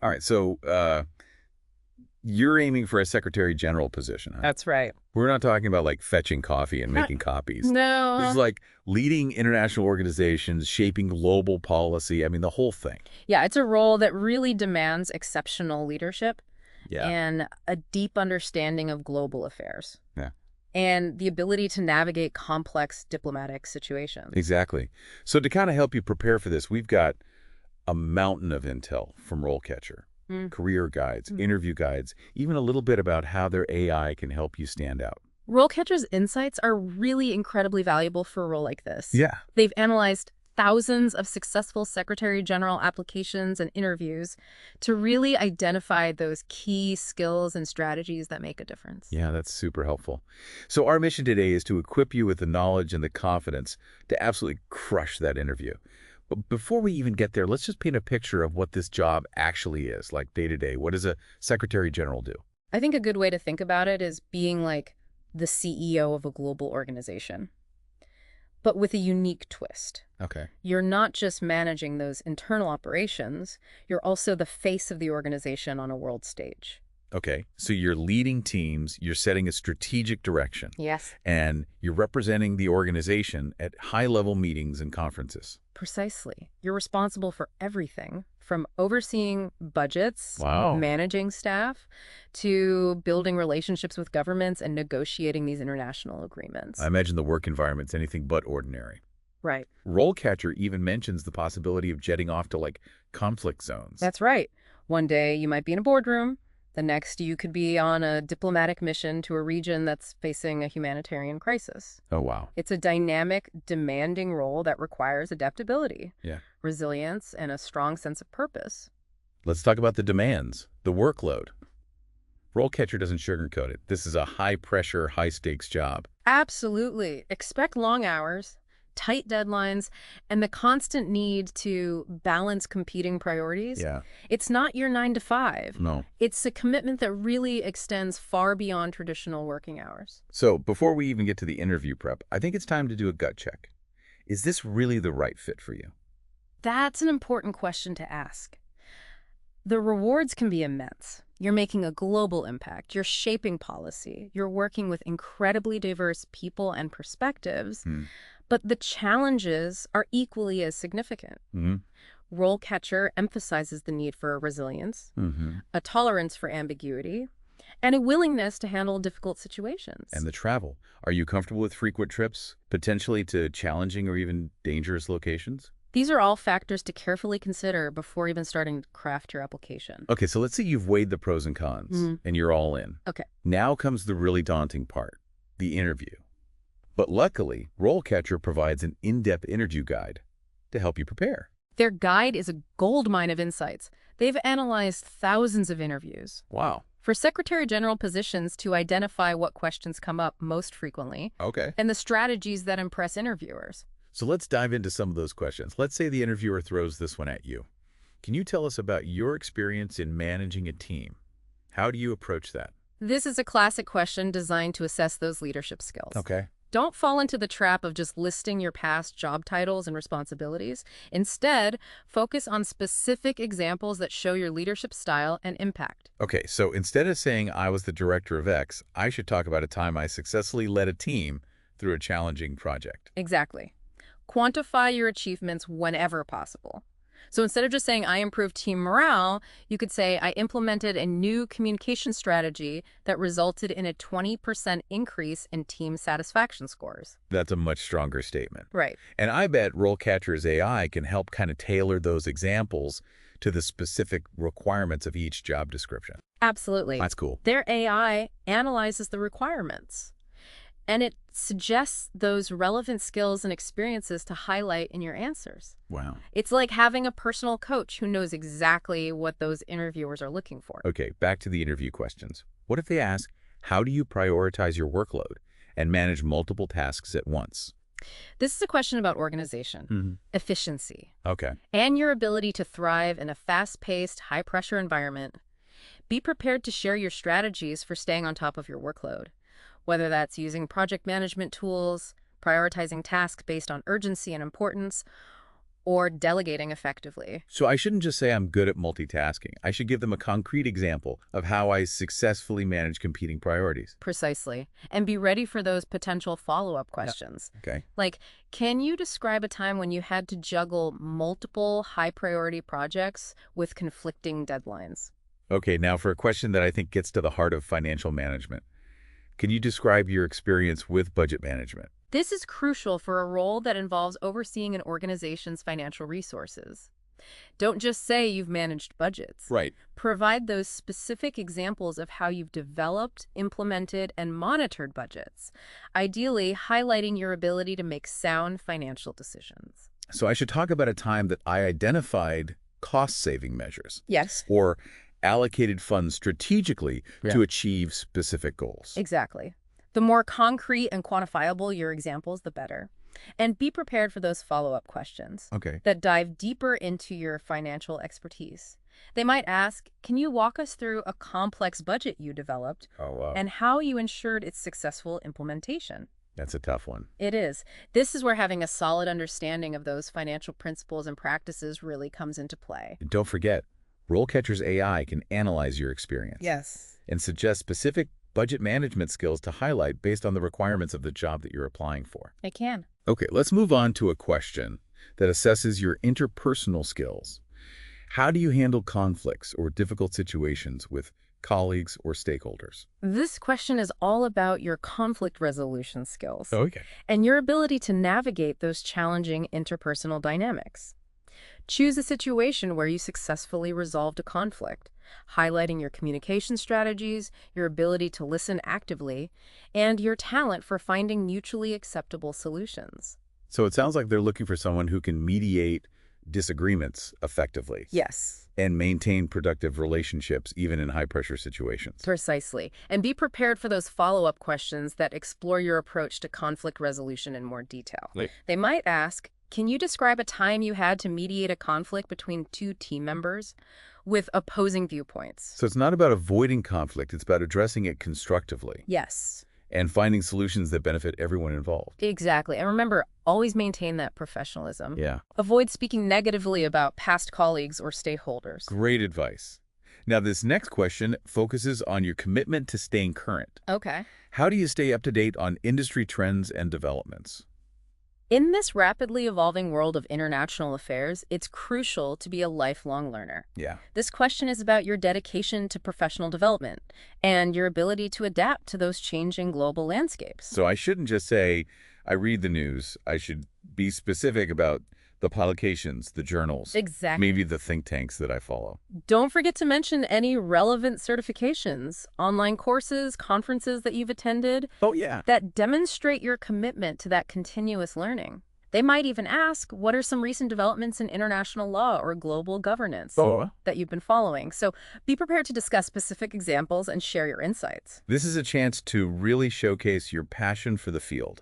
All right. So you're aiming for a secretary general position, huh? That's right. We're not talking about like fetching coffee and making copies. This is No. like leading international organizations, shaping global policy. I mean, the whole thing. Yeah, it's a role that really demands exceptional leadership Yeah. and a deep understanding of global affairs Yeah. and the ability to navigate complex diplomatic situations. Exactly. So to kind of help you prepare for this, we've got a mountain of intel from RoleCatcher. Mm. Career guides, interview guides, even a little bit about how their AI can help you stand out. RoleCatcher's insights are really incredibly valuable for a role like this. Yeah. They've analyzed thousands of successful Secretary General applications and interviews to really identify those key skills and strategies that make a difference. Yeah, that's super helpful. So our mission today is to equip you with the knowledge and the confidence to absolutely crush that interview. But before we even get there, let's just paint a picture of what this job actually is, like day to day. What does a Secretary General do? I think a good way to think about it is being like the CEO of a global organization, but with a unique twist. Okay. You're not just managing those internal operations, you're also the face of the organization on a world stage. Okay. So you're leading teams, you're setting a strategic direction, Yes. and you're representing the organization at high-level meetings and conferences. Precisely. You're responsible for everything from overseeing budgets, Wow. managing staff, to building relationships with governments and negotiating these international agreements. I imagine the work environment's anything but ordinary. Right. RoleCatcher even mentions the possibility of jetting off to, like, conflict zones. That's right. One day you might be in a boardroom. The next you could be on a diplomatic mission to a region that's facing a humanitarian crisis. Oh, wow. It's a dynamic, demanding role that requires adaptability, Yeah. resilience, and a strong sense of purpose. Let's talk about the demands, the workload. RoleCatcher doesn't sugarcoat it. This is a high-pressure, high-stakes job. Absolutely. Expect long hours, tight deadlines, and the constant need to balance competing priorities. Yeah. It's not your 9 to 5. No. It's a commitment that really extends far beyond traditional working hours. So before we even get to the interview prep, I think it's time to do a gut check. Is this really the right fit for you? That's an important question to ask. The rewards can be immense. You're making a global impact. You're shaping policy. You're working with incredibly diverse people and perspectives. But the challenges are equally as significant. RoleCatcher emphasizes the need for resilience, a tolerance for ambiguity, and a willingness to handle difficult situations. And the travel. Are you comfortable with frequent trips, potentially to challenging or even dangerous locations? These are all factors to carefully consider before even starting to craft your application. Okay, so let's say you've weighed the pros and cons, and you're all in. Okay. Now comes the really daunting part, the interview. But luckily, RoleCatcher provides an in-depth interview guide to help you prepare. Their guide is a goldmine of insights. They've analyzed thousands of interviews Wow. for Secretary General positions to identify what questions come up most frequently Okay. and the strategies that impress interviewers. So let's dive into some of those questions. Let's say the interviewer throws this one at you. Can you tell us about your experience in managing a team? How do you approach that? This is a classic question designed to assess those leadership skills. Okay. Don't fall into the trap of just listing your past job titles and responsibilities. Instead, focus on specific examples that show your leadership style and impact. Okay, so instead of saying I was the director of X, I should talk about a time I successfully led a team through a challenging project. Exactly. Quantify your achievements whenever possible. So instead of just saying, I improved team morale, you could say, I implemented a new communication strategy that resulted in a 20% increase in team satisfaction scores. That's a much stronger statement. Right. And I bet RoleCatcher's AI can help kind of tailor those examples to the specific requirements of each job description. Absolutely. That's cool. Their AI analyzes the requirements, and it suggests those relevant skills and experiences to highlight in your answers. Wow. It's like having a personal coach who knows exactly what those interviewers are looking for. Okay, back to the interview questions. What if they ask, how do you prioritize your workload and manage multiple tasks at once? This is a question about organization, efficiency, Okay. and your ability to thrive in a fast-paced, high-pressure environment. Be prepared to share your strategies for staying on top of your workload, whether that's using project management tools, prioritizing tasks based on urgency and importance, or delegating effectively. So I shouldn't just say I'm good at multitasking. I should give them a concrete example of how I successfully manage competing priorities. Precisely. And be ready for those potential follow-up questions. Okay. Like, can you describe a time when you had to juggle multiple high-priority projects with conflicting deadlines? Okay, now for a question that I think gets to the heart of financial management. Can you describe your experience with budget management? This is crucial for a role that involves overseeing an organization's financial resources. Don't just say you've managed budgets. Right. Provide those specific examples of how you've developed, implemented, and monitored budgets, ideally highlighting your ability to make sound financial decisions. So I should talk about a time that I identified cost-saving measures Yes. or allocated funds strategically to achieve specific goals. Exactly. The more concrete and quantifiable your examples, the better. And be prepared for those follow-up questions Okay. that dive deeper into your financial expertise. They might ask, can you walk us through a complex budget you developed Oh, wow. and how you ensured its successful implementation? That's a tough one. It is. This is where having a solid understanding of those financial principles and practices really comes into play. And don't forget, RoleCatcher's AI can analyze your experience Yes. and suggest specific budget management skills to highlight based on the requirements of the job that you're applying for. It can. Okay, let's move on to a question that assesses your interpersonal skills. How do you handle conflicts or difficult situations with colleagues or stakeholders? This question is all about your conflict resolution skills Okay. and your ability to navigate those challenging interpersonal dynamics. Choose a situation where you successfully resolved a conflict, highlighting your communication strategies, your ability to listen actively, and your talent for finding mutually acceptable solutions. So it sounds like they're looking for someone who can mediate disagreements effectively Yes. and maintain productive relationships even in high-pressure situations. Precisely. And be prepared for those follow-up questions that explore your approach to conflict resolution in more detail. Like- They might ask, can you describe a time you had to mediate a conflict between two team members with opposing viewpoints? So it's not about avoiding conflict, it's about addressing it constructively Yes, and finding solutions that benefit everyone involved. exactly. And remember, always maintain that professionalism. Yeah, Avoid speaking negatively about past colleagues or stakeholders. great advice. Now, this next question focuses on your commitment to staying current. Okay. How do you stay up to date on industry trends and developments? In this rapidly evolving world of international affairs, it's crucial to be a lifelong learner. Yeah. This question is about your dedication to professional development and your ability to adapt to those changing global landscapes. So I shouldn't just say, I read the news. I should be specific about the publications, the journals, Exactly. maybe the think tanks that I follow. Don't forget to mention any relevant certifications, online courses, conferences that you've attended Oh, yeah. that demonstrate your commitment to that continuous learning. They might even ask, what are some recent developments in international law or global governance that you've been following? So be prepared to discuss specific examples and share your insights. This is a chance to really showcase your passion for the field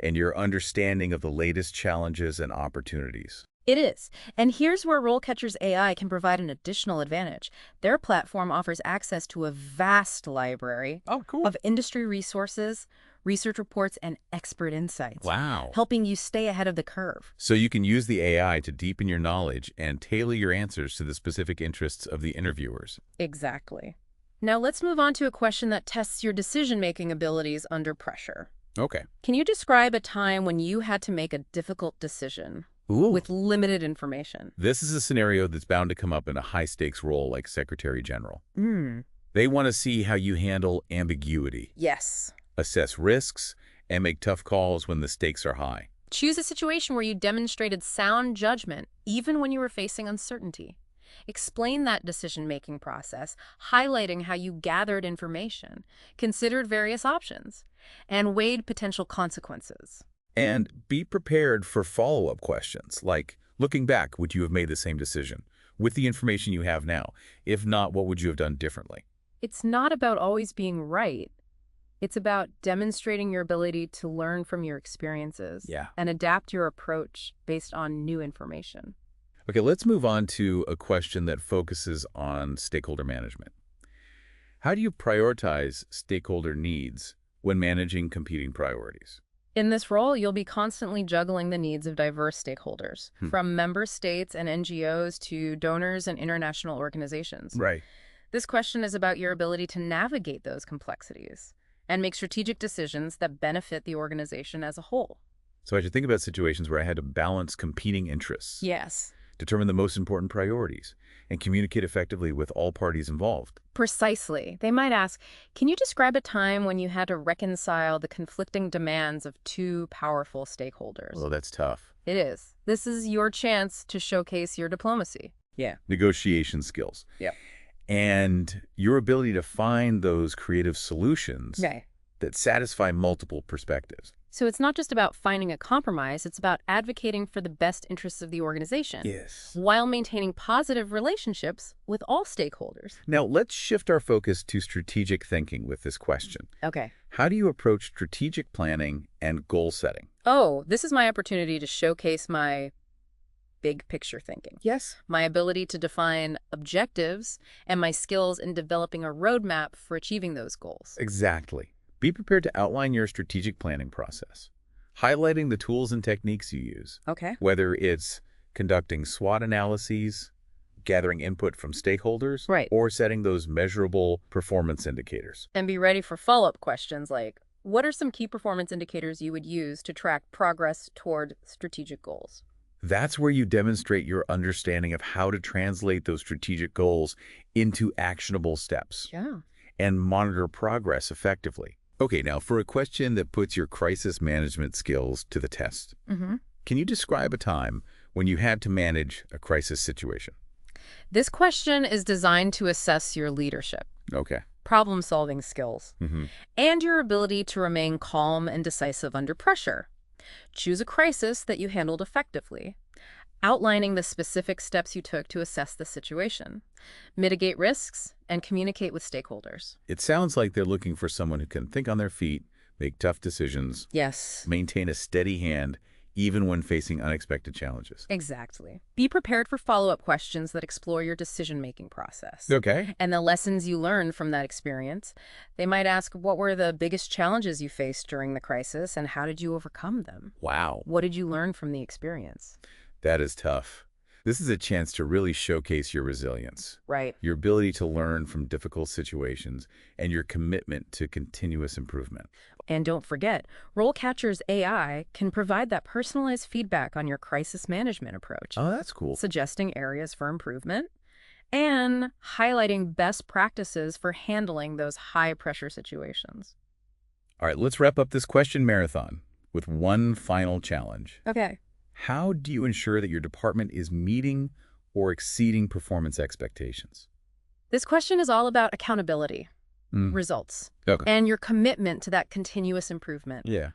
and your understanding of the latest challenges and opportunities. It is. And here's where RoleCatcher's AI can provide an additional advantage. Their platform offers access to a vast library Oh, cool. of industry resources, research reports, and expert insights, Wow. helping you stay ahead of the curve. So you can use the AI to deepen your knowledge and tailor your answers to the specific interests of the interviewers. Exactly. Now let's move on to a question that tests your decision-making abilities under pressure. Okay. Can you describe a time when you had to make a difficult decision Ooh. with limited information? This is a scenario that's bound to come up in a high-stakes role like Secretary General. Hmm. They want to see how you handle ambiguity, Yes. assess risks, and make tough calls when the stakes are high. Choose a situation where you demonstrated sound judgment, even when you were facing uncertainty. Explain that decision-making process, highlighting how you gathered information, considered various options, and weighed potential consequences. And be prepared for follow-up questions, like, looking back, would you have made the same decision with the information you have now? If not, what would you have done differently? It's not about always being right. It's about demonstrating your ability to learn from your experiences and adapt your approach based on new information. Okay, let's move on to a question that focuses on stakeholder management. How do you prioritize stakeholder needs when managing competing priorities? In this role, you'll be constantly juggling the needs of diverse stakeholders, Hmm. from member states and NGOs to donors and international organizations. Right. This question is about your ability to navigate those complexities and make strategic decisions that benefit the organization as a whole. So I should think about situations where I had to balance competing interests, Yes. determine the most important priorities, and communicate effectively with all parties involved. Precisely. They might ask, can you describe a time when you had to reconcile the conflicting demands of two powerful stakeholders? Well, that's tough. It is. This is your chance to showcase your diplomacy. Yeah. Negotiation skills. Yep. And your ability to find those creative solutions Okay. that satisfy multiple perspectives. So it's not just about finding a compromise, it's about advocating for the best interests of the organization. Yes. While maintaining positive relationships with all stakeholders. Now, let's shift our focus to strategic thinking with this question. Okay. How do you approach strategic planning and goal setting? Oh, this is my opportunity to showcase my big picture thinking. Yes. My ability to define objectives and my skills in developing a roadmap for achieving those goals. Exactly. Be prepared to outline your strategic planning process, highlighting the tools and techniques you use, Okay. whether it's conducting SWOT analyses, gathering input from stakeholders, Right. or setting those measurable performance indicators. And be ready for follow-up questions like, what are some key performance indicators you would use to track progress toward strategic goals? That's where you demonstrate your understanding of how to translate those strategic goals into actionable steps Yeah. and monitor progress effectively. Okay, now for a question that puts your crisis management skills to the test, can you describe a time when you had to manage a crisis situation? This question is designed to assess your leadership, Okay. problem-solving skills, Mm-hmm. and your ability to remain calm and decisive under pressure. Choose a crisis that you handled effectively, outlining the specific steps you took to assess the situation, mitigate risks, and communicate with stakeholders. It sounds like they're looking for someone who can think on their feet, make tough decisions, Yes. maintain a steady hand, even when facing unexpected challenges. Exactly. Be prepared for follow-up questions that explore your decision-making process. Okay. And the lessons you learned from that experience. They might ask, what were the biggest challenges you faced during the crisis, and how did you overcome them? Wow. What did you learn from the experience? That is tough. This is a chance to really showcase your resilience, Right. your ability to learn from difficult situations, and your commitment to continuous improvement. And don't forget, RoleCatcher's AI can provide that personalized feedback on your crisis management approach, Oh, that's cool. suggesting areas for improvement and highlighting best practices for handling those high-pressure situations. All right, let's wrap up this question marathon with one final challenge. Okay. How do you ensure that your department is meeting or exceeding performance expectations? This question is all about accountability, Mm. results, Okay. and your commitment to that continuous improvement. Yeah.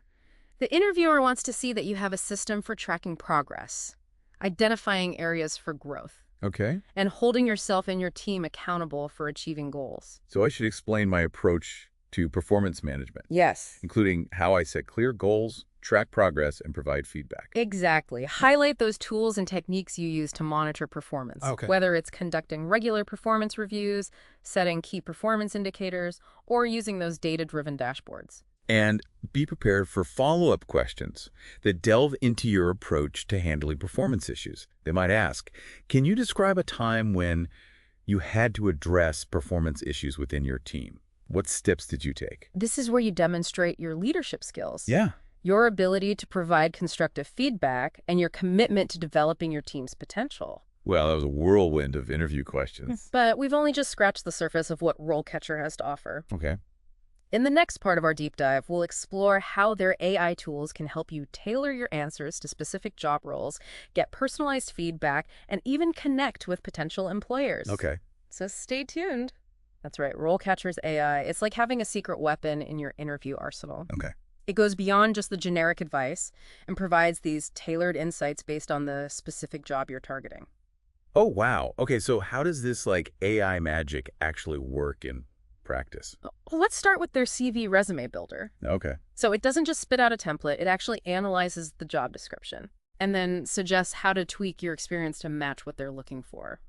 The interviewer wants to see that you have a system for tracking progress, identifying areas for growth, Okay. and holding yourself and your team accountable for achieving goals. So I should explain my approach to performance management, Yes. including how I set clear goals, track progress, and provide feedback. Exactly. Highlight those tools and techniques you use to monitor performance, Okay. whether it's conducting regular performance reviews, setting key performance indicators, or using those data-driven dashboards. And be prepared for follow-up questions that delve into your approach to handling performance issues. They might ask, can you describe a time when you had to address performance issues within your team? What steps did you take? This is where you demonstrate your leadership skills. Yeah. Your ability to provide constructive feedback, and your commitment to developing your team's potential. Well, that was a whirlwind of interview questions. But we've only just scratched the surface of what RoleCatcher has to offer. Okay. In the next part of our deep dive, we'll explore how their AI tools can help you tailor your answers to specific job roles, get personalized feedback, and even connect with potential employers. Okay. So stay tuned. That's right, RoleCatcher's AI. It's like having a secret weapon in your interview arsenal. Okay. It goes beyond just the generic advice and provides these tailored insights based on the specific job you're targeting. Oh, wow. Okay, so how does this AI magic actually work in practice? Well, let's start with their CV resume builder. Okay. So it doesn't just spit out a template, it actually analyzes the job description and then suggests how to tweak your experience to match what they're looking for.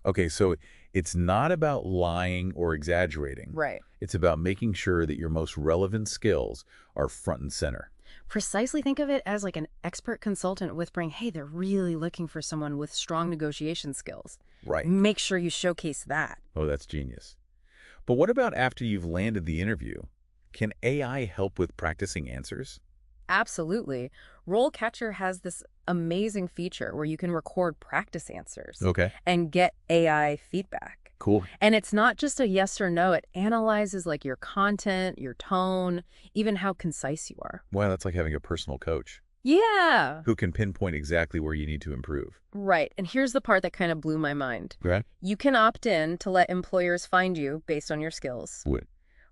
Okay, so it's not about lying or exaggerating. Right. It's about making sure that your most relevant skills are front and center. Precisely, think of it as like an expert consultant whispering, hey, they're really looking for someone with strong negotiation skills. Right. Make sure you showcase that. Oh, that's genius. But what about after you've landed the interview? Can AI help with practicing answers? Absolutely. RoleCatcher has this amazing feature where you can record practice answers Okay. and get AI feedback. Cool. And it's not just a yes or no. It analyzes like your content, your tone, even how concise you are. Wow, that's like having a personal coach Yeah. who can pinpoint exactly where you need to improve. Right. And here's the part that kind of blew my mind. Right. You can opt in to let employers find you based on your skills. What?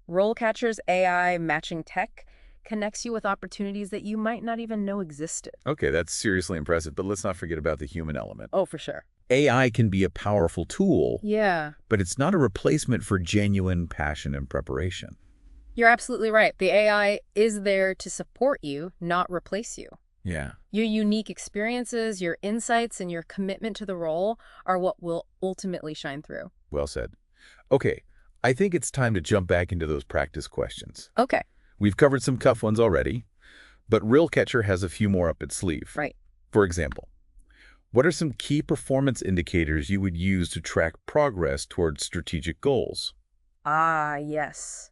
RoleCatcher's AI matching tech connects you with opportunities that you might not even know existed. Okay, that's seriously impressive, but let's not forget about the human element. Oh, for sure. AI can be a powerful tool, Yeah. but it's not a replacement for genuine passion and preparation. You're absolutely right. The AI is there to support you, not replace you. Yeah. Your unique experiences, your insights, and your commitment to the role are what will ultimately shine through. Well said. Okay, I think it's time to jump back into those practice questions. Okay. We've covered some tough ones already, but RoleCatcher has a few more up its sleeve. Right. For example, what are some key performance indicators you would use to track progress towards strategic goals? Ah, yes.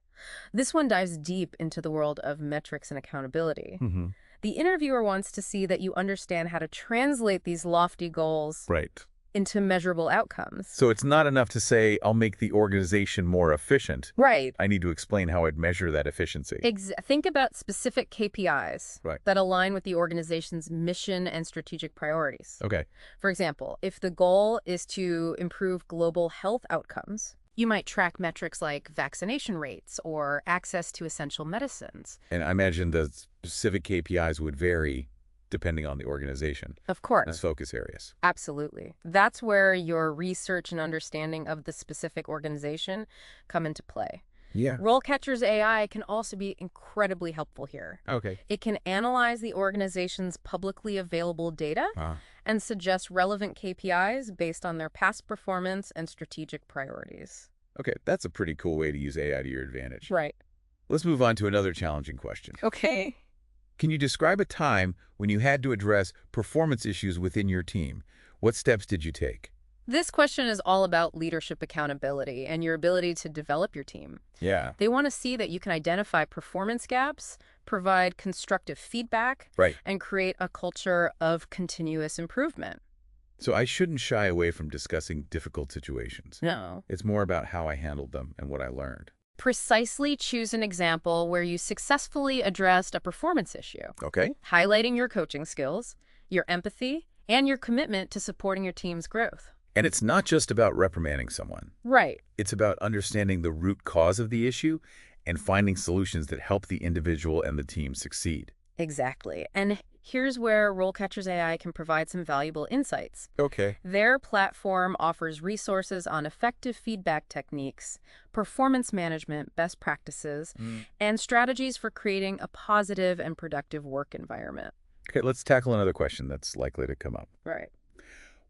This one dives deep into the world of metrics and accountability. Mm-hmm. The interviewer wants to see that you understand how to translate these lofty goals Right. into measurable outcomes. So it's not enough to say, I'll make the organization more efficient. Right. I need to explain how I'd measure that efficiency. Think about specific KPIs Right. that align with the organization's mission and strategic priorities. Okay. For example, if the goal is to improve global health outcomes, you might track metrics like vaccination rates or access to essential medicines. And I imagine the specific KPIs would vary depending on the organization Of as course. focus areas. Absolutely. That's where your research and understanding of the specific organization come into play. Yeah. RoleCatcher's AI can also be incredibly helpful here. Okay. It can analyze the organization's publicly available data and suggest relevant KPIs based on their past performance and strategic priorities. Okay, that's a pretty cool way to use AI to your advantage. Right. Let's move on to another challenging question. Okay. Can you describe a time when you had to address performance issues within your team? What steps did you take? This question is all about leadership accountability and your ability to develop your team. Yeah. They want to see that you can identify performance gaps, provide constructive feedback, Right. and create a culture of continuous improvement. So I shouldn't shy away from discussing difficult situations. No. It's more about how I handled them and what I learned. Precisely choose an example where you successfully addressed a performance issue, Okay. highlighting your coaching skills, your empathy, and your commitment to supporting your team's growth. And it's not just about reprimanding someone. Right. It's about understanding the root cause of the issue and finding solutions that help the individual and the team succeed. Exactly. And here's where RoleCatcher's AI can provide some valuable insights. Okay. Their platform offers resources on effective feedback techniques, performance management best practices, and strategies for creating a positive and productive work environment. Okay, let's tackle another question that's likely to come up. Right.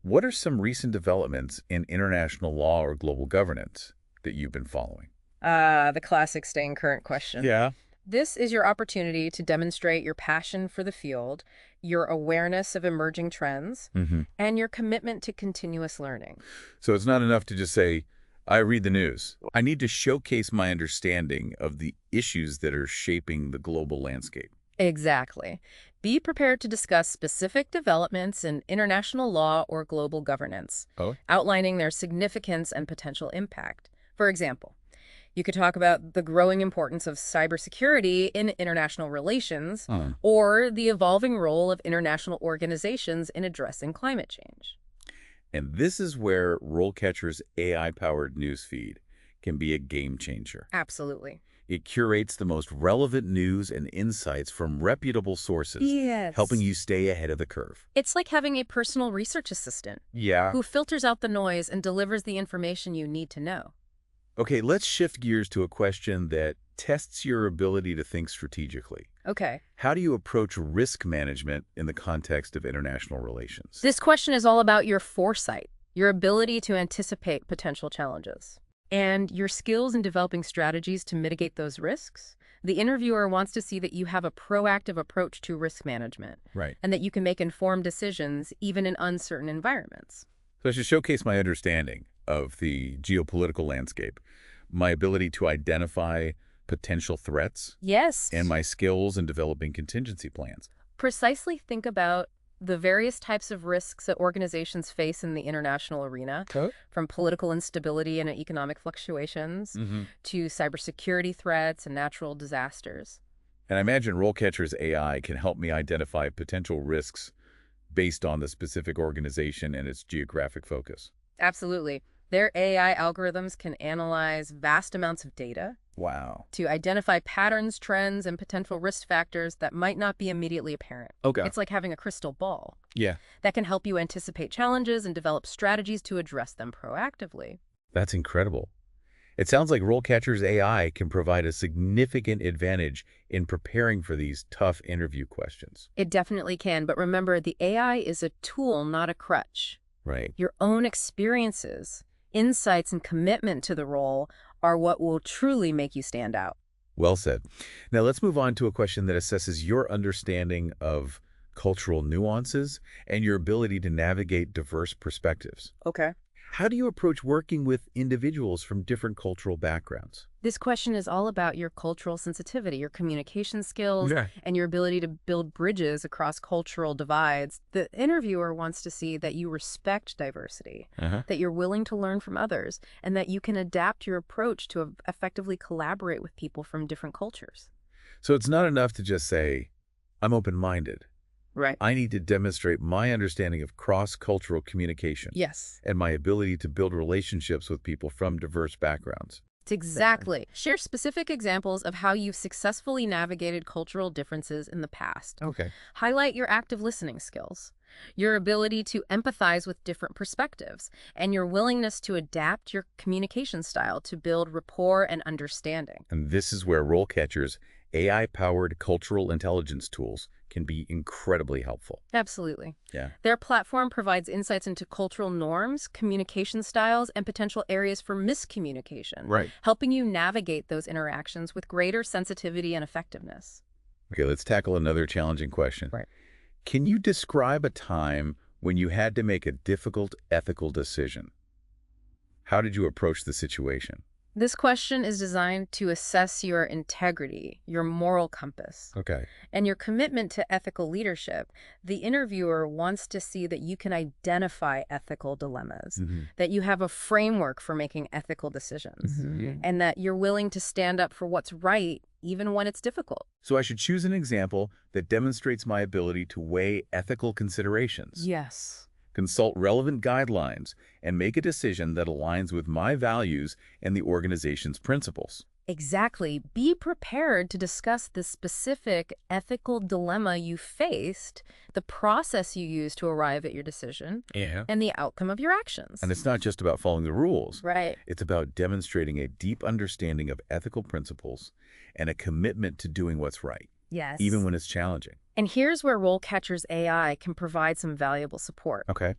What are some recent developments in international law or global governance that you've been following? The classic staying current question. Yeah. This is your opportunity to demonstrate your passion for the field, your awareness of emerging trends, and your commitment to continuous learning. So it's not enough to just say, I read the news. I need to showcase my understanding of the issues that are shaping the global landscape. Exactly. Be prepared to discuss specific developments in international law or global governance, outlining their significance and potential impact. For example, you could talk about the growing importance of cybersecurity in international relations or the evolving role of international organizations in addressing climate change. And this is where RoleCatcher's AI-powered newsfeed can be a game changer. Absolutely. It curates the most relevant news and insights from reputable sources, Yes. helping you stay ahead of the curve. It's like having a personal research assistant Yeah. who filters out the noise and delivers the information you need to know. Okay, let's shift gears to a question that tests your ability to think strategically. Okay. How do you approach risk management in the context of international relations? This question is all about your foresight, your ability to anticipate potential challenges, and your skills in developing strategies to mitigate those risks. The interviewer wants to see that you have a proactive approach to risk management Right. and that you can make informed decisions even in uncertain environments. So I should showcase my understanding of the geopolitical landscape, my ability to identify potential threats, Yes. and my skills in developing contingency plans. Precisely think about the various types of risks that organizations face in the international arena, Okay. from political instability and economic fluctuations to cybersecurity threats and natural disasters. And I imagine RoleCatcher's AI can help me identify potential risks based on the specific organization and its geographic focus. Absolutely. Their AI algorithms can analyze vast amounts of data Wow. to identify patterns, trends, and potential risk factors that might not be immediately apparent. Okay. It's like having a crystal ball Yeah. that can help you anticipate challenges and develop strategies to address them proactively. That's incredible. It sounds like RoleCatcher's AI can provide a significant advantage in preparing for these tough interview questions. It definitely can, but remember, the AI is a tool, not a crutch. Right. Your own experiences, insights, and commitment to the role are what will truly make you stand out. Well said. Now let's move on to a question that assesses your understanding of cultural nuances and your ability to navigate diverse perspectives. Okay. How do you approach working with individuals from different cultural backgrounds? This question is all about your cultural sensitivity, your communication skills, Yeah. and your ability to build bridges across cultural divides. The interviewer wants to see that you respect diversity, that you're willing to learn from others, and that you can adapt your approach to effectively collaborate with people from different cultures. So it's not enough to just say, I'm open-minded. Right. I need to demonstrate my understanding of cross-cultural communication Yes. and my ability to build relationships with people from diverse backgrounds. Exactly. Share specific examples of how you've successfully navigated cultural differences in the past. Okay. Highlight your active listening skills, your ability to empathize with different perspectives, and your willingness to adapt your communication style to build rapport and understanding. And this is where RoleCatcher's AI-powered cultural intelligence tools can be incredibly helpful. Absolutely. Yeah. Their platform provides insights into cultural norms, communication styles, and potential areas for miscommunication, Right. helping you navigate those interactions with greater sensitivity and effectiveness. Okay, let's tackle another challenging question. Right. Can you describe a time when you had to make a difficult ethical decision? How did you approach the situation? This question is designed to assess your integrity, your moral compass, Okay. and your commitment to ethical leadership. The interviewer wants to see that you can identify ethical dilemmas, that you have a framework for making ethical decisions, and that you're willing to stand up for what's right, even when it's difficult. So I should choose an example that demonstrates my ability to weigh ethical considerations, Yes. consult relevant guidelines, and make a decision that aligns with my values and the organization's principles. Exactly. Be prepared to discuss the specific ethical dilemma you faced, the process you used to arrive at your decision, Yeah. and the outcome of your actions. And it's not just about following the rules. Right. It's about demonstrating a deep understanding of ethical principles and a commitment to doing what's right, Yes. even when it's challenging. And here's where RoleCatcher's AI can provide some valuable support. Okay.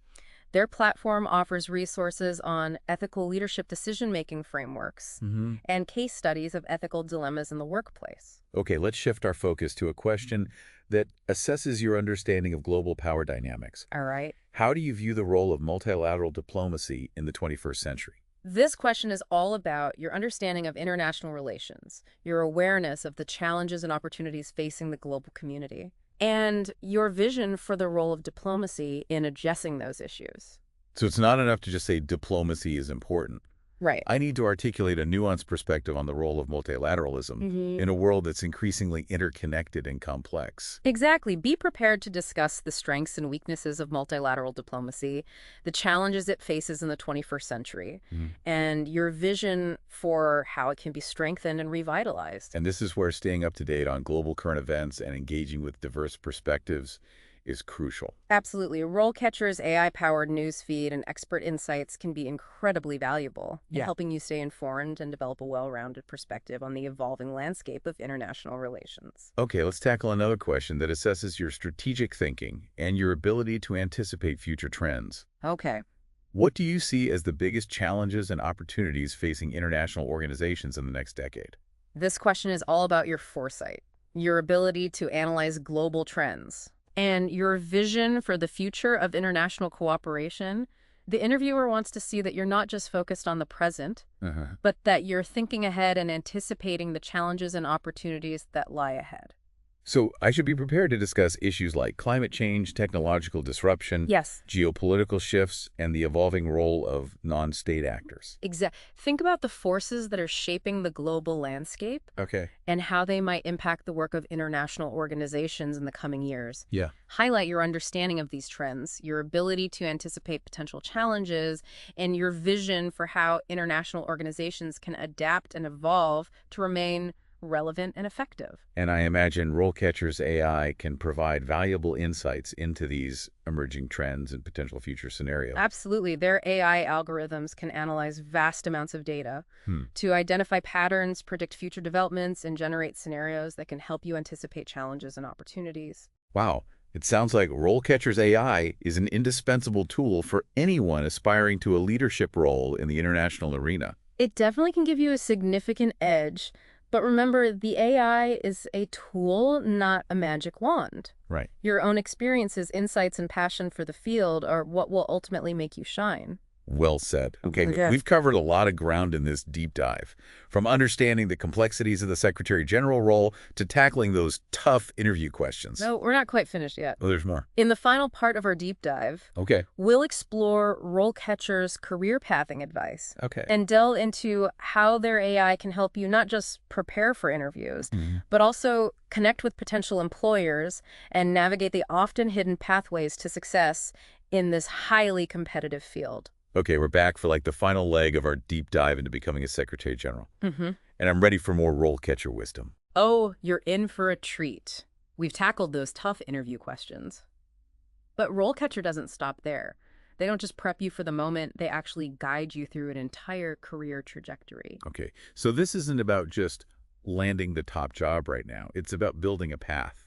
Their platform offers resources on ethical leadership decision-making frameworks and case studies of ethical dilemmas in the workplace. Okay, let's shift our focus to a question that assesses your understanding of global power dynamics. All right. How do you view the role of multilateral diplomacy in the 21st century? This question is all about your understanding of international relations, your awareness of the challenges and opportunities facing the global community, and your vision for the role of diplomacy in addressing those issues. So it's not enough to just say diplomacy is important. Right. I need to articulate a nuanced perspective on the role of multilateralism in a world that's increasingly interconnected and complex. Exactly. Be prepared to discuss the strengths and weaknesses of multilateral diplomacy, the challenges it faces in the 21st century, and your vision for how it can be strengthened and revitalized. And this is where staying up to date on global current events and engaging with diverse perspectives is crucial. Absolutely. RoleCatcher's AI-powered newsfeed and expert insights can be incredibly valuable in helping you stay informed and develop a well-rounded perspective on the evolving landscape of international relations. Okay, let's tackle another question that assesses your strategic thinking and your ability to anticipate future trends. Okay. What do you see as the biggest challenges and opportunities facing international organizations in the next decade? This question is all about your foresight, your ability to analyze global trends, and your vision for the future of international cooperation. The interviewer wants to see that you're not just focused on the present, Uh-huh. but that you're thinking ahead and anticipating the challenges and opportunities that lie ahead. So I should be prepared to discuss issues like climate change, technological disruption, Yes, geopolitical shifts, and the evolving role of non-state actors. Think about the forces that are shaping the global landscape Okay. and how they might impact the work of international organizations in the coming years. Yeah. Highlight your understanding of these trends, your ability to anticipate potential challenges, and your vision for how international organizations can adapt and evolve to remain relevant and effective. And I imagine RoleCatcher's AI can provide valuable insights into these emerging trends and potential future scenarios. Absolutely. Their AI algorithms can analyze vast amounts of data Hmm. to identify patterns, predict future developments, and generate scenarios that can help you anticipate challenges and opportunities. Wow. It sounds like RoleCatcher's AI is an indispensable tool for anyone aspiring to a leadership role in the international arena. It definitely can give you a significant edge, but remember, the AI is a tool, not a magic wand. Right. Your own experiences, insights, and passion for the field are what will ultimately make you shine. Well said. Okay, Yes. we've covered a lot of ground in this deep dive, from understanding the complexities of the Secretary General role to tackling those tough interview questions. No, we're not quite finished yet. Oh, there's more. In the final part of our deep dive, Okay. we'll explore RoleCatcher's career pathing advice Okay. and delve into how their AI can help you not just prepare for interviews, Mhm. but also connect with potential employers and navigate the often hidden pathways to success in this highly competitive field. Okay, we're back for like the final leg of our deep dive into becoming a Secretary General. Mm-hmm. And I'm ready for more RoleCatcher wisdom. Oh, you're in for a treat. We've tackled those tough interview questions. But RoleCatcher doesn't stop there. They don't just prep you for the moment, they actually guide you through an entire career trajectory. Okay, so this isn't about just landing the top job right now. It's about building a path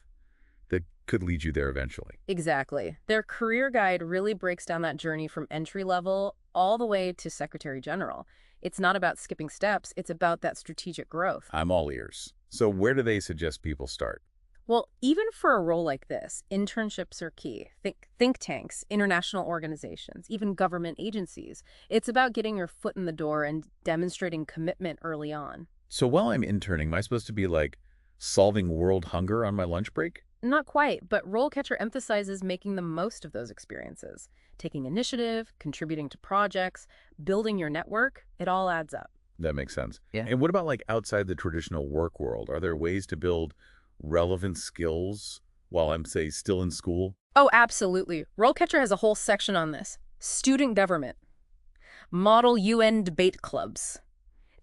that could lead you there eventually. Exactly. Their career guide really breaks down that journey from entry level all the way to Secretary General. It's not about skipping steps, it's about that strategic growth. I'm all ears. So where do they suggest people start? Well, even for a role like this, internships are key. Think tanks, international organizations, even government agencies. It's about getting your foot in the door and demonstrating commitment early on. So while I'm interning, am I supposed to be like solving world hunger on my lunch break? Not quite, but RoleCatcher emphasizes making the most of those experiences. Taking initiative, contributing to projects, building your network, it all adds up. That makes sense. Yeah. And what about like outside the traditional work world? Are there ways to build relevant skills while I'm, say, still in school? Oh, absolutely. RoleCatcher has a whole section on this. Student government. Model UN debate clubs.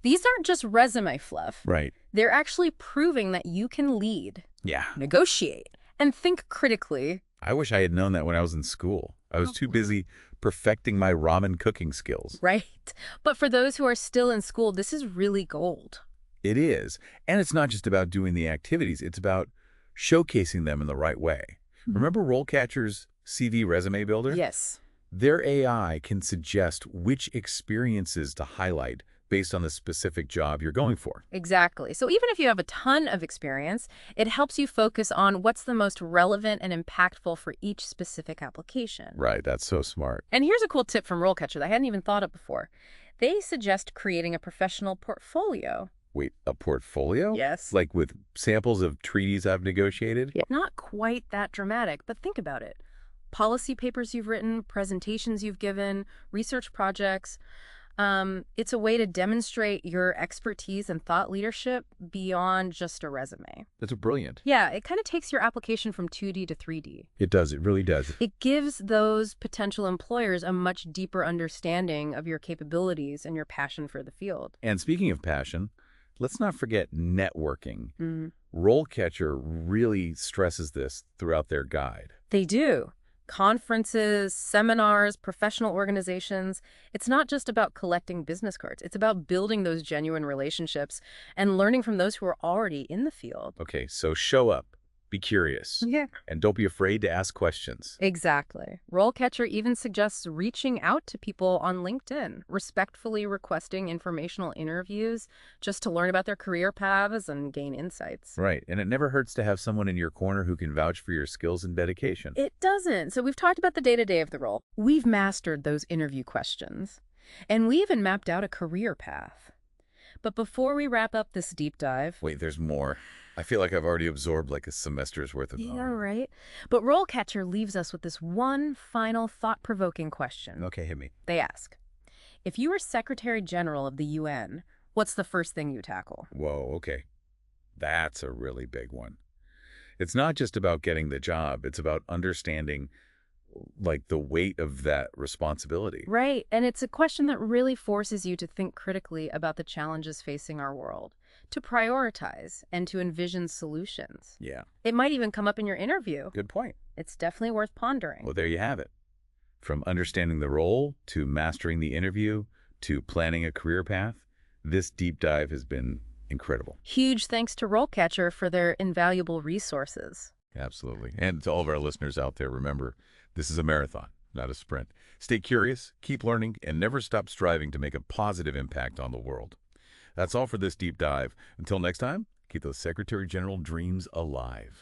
These aren't just resume fluff. Right. They're actually proving that you can lead, Yeah. negotiate, and think critically. I wish I had known that when I was in school. I was too busy perfecting my ramen cooking skills. Right. But for those who are still in school, this is really gold. It is. And it's not just about doing the activities. It's about showcasing them in the right way. Remember RoleCatcher's CV resume builder? Yes. Their AI can suggest which experiences to highlight based on the specific job you're going for. Exactly. So even if you have a ton of experience, it helps you focus on what's the most relevant and impactful for each specific application. Right, that's so smart. And here's a cool tip from RoleCatcher that I hadn't even thought of before. They suggest creating a professional portfolio. Wait, a portfolio? Yes. Like with samples of treaties I've negotiated? Yeah. Not quite that dramatic, but think about it. Policy papers you've written, presentations you've given, research projects. It's a way to demonstrate your expertise and thought leadership beyond just a resume. That's brilliant. Yeah, it kind of takes your application from 2D to 3D. It does. It really does. It gives those potential employers a much deeper understanding of your capabilities and your passion for the field. And speaking of passion, let's not forget networking. Mm. RoleCatcher really stresses this throughout their guide. They do. Conferences, seminars, professional organizations. It's not just about collecting business cards. It's about building those genuine relationships and learning from those who are already in the field. Okay, so show up, Be curious. Yeah. And don't be afraid to ask questions. Exactly. RoleCatcher even suggests reaching out to people on LinkedIn, respectfully requesting informational interviews just to learn about their career paths and gain insights. Right. And it never hurts to have someone in your corner who can vouch for your skills and dedication. It doesn't. So we've talked about the day-to-day of the role. We've mastered those interview questions. And we even mapped out a career path. But before we wrap up this deep dive, Wait, there's more. I feel like I've already absorbed like a semester's worth of yeah, knowledge. right. But RoleCatcher leaves us with this one final thought-provoking question. Okay, hit me. They ask, if you were Secretary General of the UN, what's the first thing you tackle? Whoa, okay. That's a really big one. It's not just about getting the job. It's about understanding like the weight of that responsibility. Right, and it's a question that really forces you to think critically about the challenges facing our world, to prioritize and to envision solutions. Yeah, It might even come up in your interview. good point. It's definitely worth pondering. Well, there you have it. From understanding the role to mastering the interview to planning a career path, this deep dive has been incredible. Huge thanks to RoleCatcher for their invaluable resources. Absolutely. And to all of our listeners out there, remember, this is a marathon, not a sprint. Stay curious, keep learning, and never stop striving to make a positive impact on the world. That's all for this deep dive. Until next time, keep those Secretary General dreams alive.